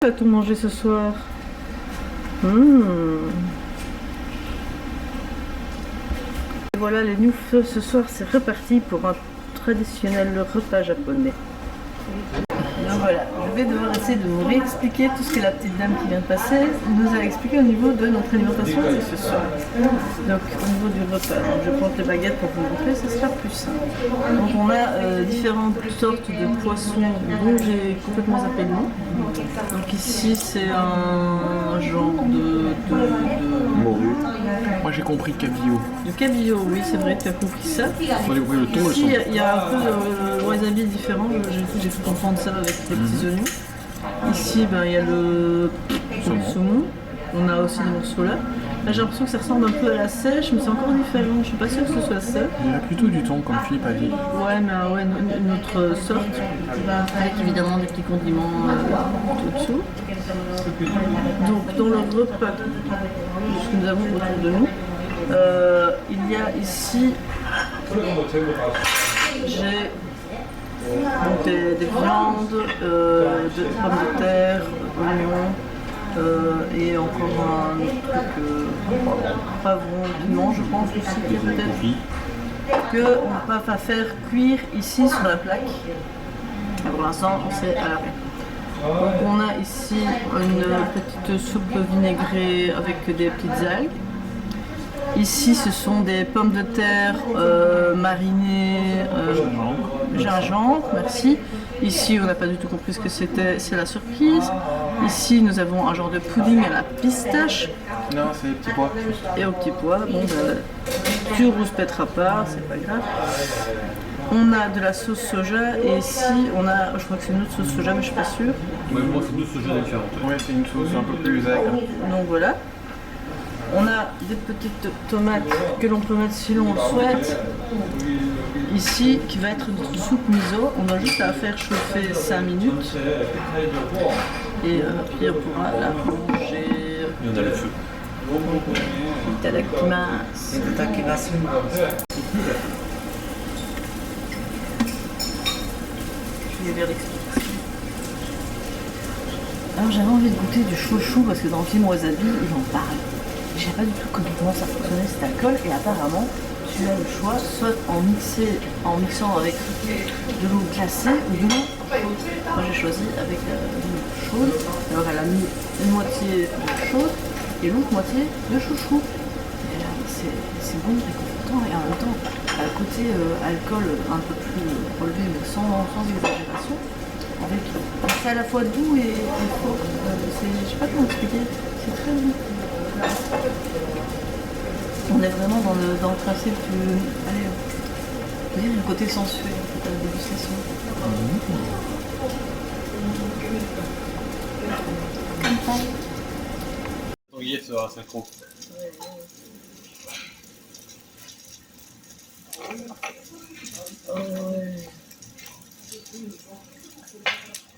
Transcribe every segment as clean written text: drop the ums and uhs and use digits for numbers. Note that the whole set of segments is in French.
Va-t-on manger ce soir? Et voilà, les nouilles ce soir, c'est reparti pour un traditionnel repas japonais. Donc voilà, je vais devoir essayer de vous réexpliquer tout ce que la petite dame qui vient de passer nous a expliqué au niveau de notre alimentation ce soir. Donc au niveau du repas, donc, je prends les baguettes pour vous montrer, ce sera plus simple. Donc on a différentes sortes de poissons dont j'ai complètement zappé le nom. Donc ici c'est un genre de morue. Moi j'ai compris cabillaud. Du cabillaud, oui c'est vrai, tu as compris ça. Moi j'ai compris le thon, le Ici son. il y a un peu de wasabi différent, j'ai pu comprendre ça avec les petits oignons. Ici il y a le saumon, on a aussi des morceaux là. Là j'ai l'impression que ça ressemble un peu à la sèche, mais c'est encore différent, je suis pas sûre que ce soit ça. Il y a plutôt du thon comme Philippe a dit. Ouais, mais ouais, une autre sorte, avec évidemment des petits condiments tout dessous. Donc dans le repas que nous avons autour de nous, il y a ici, j'ai donc des viandes, de pommes de terre, oignons, et encore un autre truc, pavron, piment je pense aussi peut-être, qu'on va faire cuire ici sur la plaque. Pour l'instant c'est à l'arrêt. Donc on a ici une petite soupe vinaigrée avec des petites algues. Ici ce sont des pommes de terre marinées, gingembre, merci. Ici on n'a pas du tout compris ce que c'était, c'est la surprise. Ici nous avons un genre de pudding à la pistache. Non, c'est les petits pois. Et aux petits pois, bon tu rouspèteras pas, c'est pas grave. On a de la sauce soja et ici on a, je crois que c'est une autre sauce soja mais je suis pas sûre. Ouais, moi c'est deux soja différentes. Ouais, c'est une sauce un peu plus aigre. Donc voilà. On a des petites tomates que l'on peut mettre si l'on le souhaite. Ici, qui va être notre soupe miso. On a juste à faire chauffer 5 minutes. Et puis on pourra la manger. Et on a le feu. Itadakimasu. Itadakimasu. Je vais lire l'explication. Alors j'avais envie de goûter du chouchou parce que dans le film Wasabi, il en parle. Je ne sais pas du tout comment ça fonctionnait cet alcool et apparemment tu as le choix soit en mixant avec de l'eau glacée ou de l'eau chaude. Moi j'ai choisi avec de l'eau chaude, alors elle a mis une moitié de chaude et l'autre moitié de chouchou. Et là c'est bon, réconfortant et en même temps le côté alcool un peu plus relevé mais sans exagération. C'est à la fois doux et fort. Je ne sais pas comment expliquer, c'est très doux. On est vraiment dans le principe du. Allez, on peut dire le côté sensuel de la dégustation. Ton guillet sera synchro.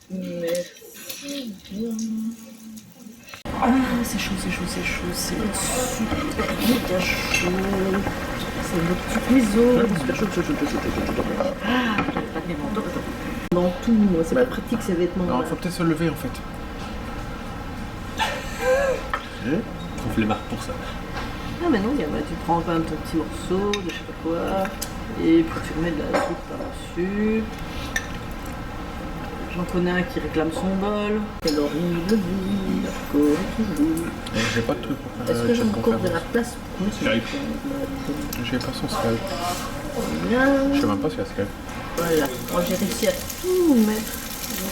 Merci bien. Ah, c'est chaud, c'est méga chaud. C'est notre petit miso. Super chaud. Ah, pas de vêtements. Dans tout, c'est pas pratique ces vêtements. Alors il faut peut-être se lever en fait. Trouve les marques pour ça. Ah mais non, tu prends quand même ton petit morceau de je sais pas quoi. Et puis tu remets de la soupe par-dessus. J'en connais un qui réclame son bol. Quelle horrible vie, encore toujours. J'ai pas de truc pour faire. Est-ce que j'ai encore de la place pour mettre J'arrive. J'ai pas son scalp. Bien. Je sais même pas si elle a scalp. Voilà, moi j'ai réussi à tout mettre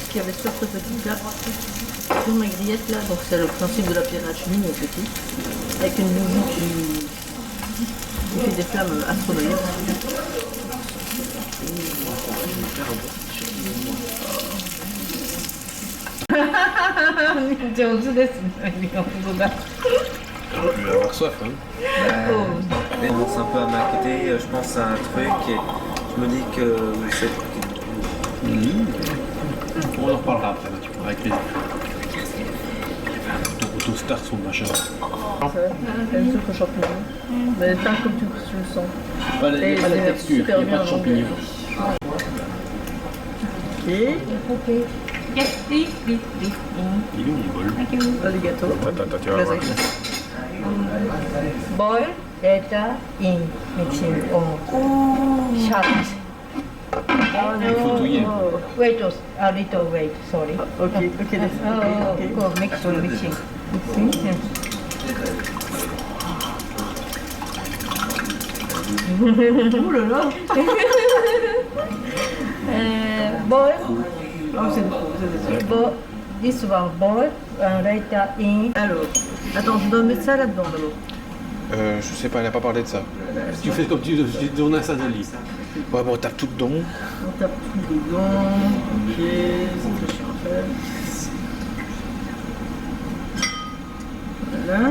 ce qu'il y avait sur ce petit plat, sur ma grillette là, donc c'est le principe de la pirachini mon petit, avec une bougie qui fait des flammes astronomiques. Tu vas avoir soif, hein. Elle commence un peu à m'inquiéter, je pense à un truc et je me dis que c'est... On en reparlera après, tu pourras avec les toasters sont machin. C'est une soupe aux champignons, mais pas comme tu le sens. Il n'y a pas de texture, il n'y a pas de champignons. Ok. Il est où mon bol? Les gâteaux. Attends, tu vas voir. Glacé. Boil later in mixing on short. Il faut touiller. Wait a little wait, sorry. Ok, ok, Oh, go mixing. Ouh là là. Boil, Oh, c'est this one boil later in. Alors, attends, je dois mettre ça là-dedans d'abord. Je sais pas, elle a pas parlé de ça. Tu fais comme tu tournes un sadali. Ouais, bon, on tape tout dedans. On tape tout dedans. Ok, c'est très chiant à faire. Voilà.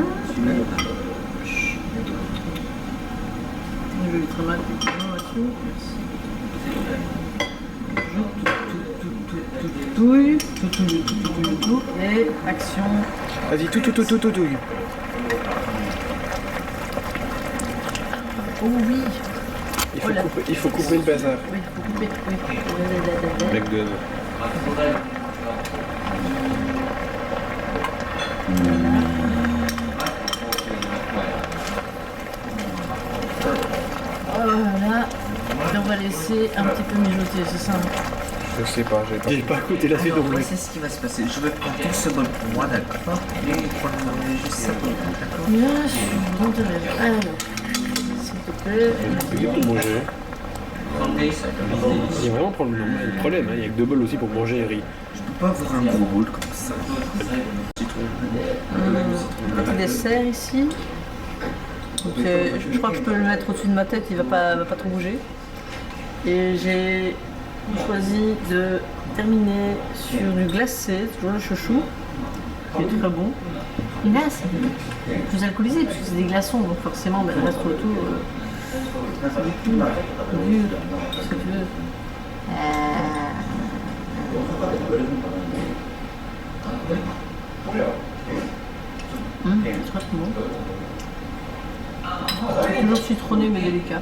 Je vais être mal effectivement là-dessus. Tout. Et action. Vas-y, tout. Oh oui. Il faut couper le bazar. Oui, il faut couper. Oui. Avec de. Voilà. Et on va laisser un petit peu mijoter, c'est ça. Je sais pas, j'ai pas. J'ai pas écouté la suite Alors, donc. moi, c'est ce qui va se passer. Je vais prendre tout ce bol pour moi, d'accord? Et pour le manger juste ça pour moi, d'accord? Bien sûr, dans tes rêves. Alors, s'il te plaît. C'est pour manger. Il y a vraiment le problème, hein. Il y a que deux bols aussi pour manger et riz. Je peux pas avoir un gros bol comme ça. Petit dessert ici. Donc, je crois que je peux le mettre au-dessus de ma tête, il va pas trop bouger. Et j'ai choisi de terminer sur du glacé, toujours le chouchou, qui est très bon. Et là, c'est plus alcoolisé, parce que c'est des glaçons, donc forcément, le reste autour, c'est du dur, tout ce que tu veux. C'est très bon. C'est toujours citronné mais délicat.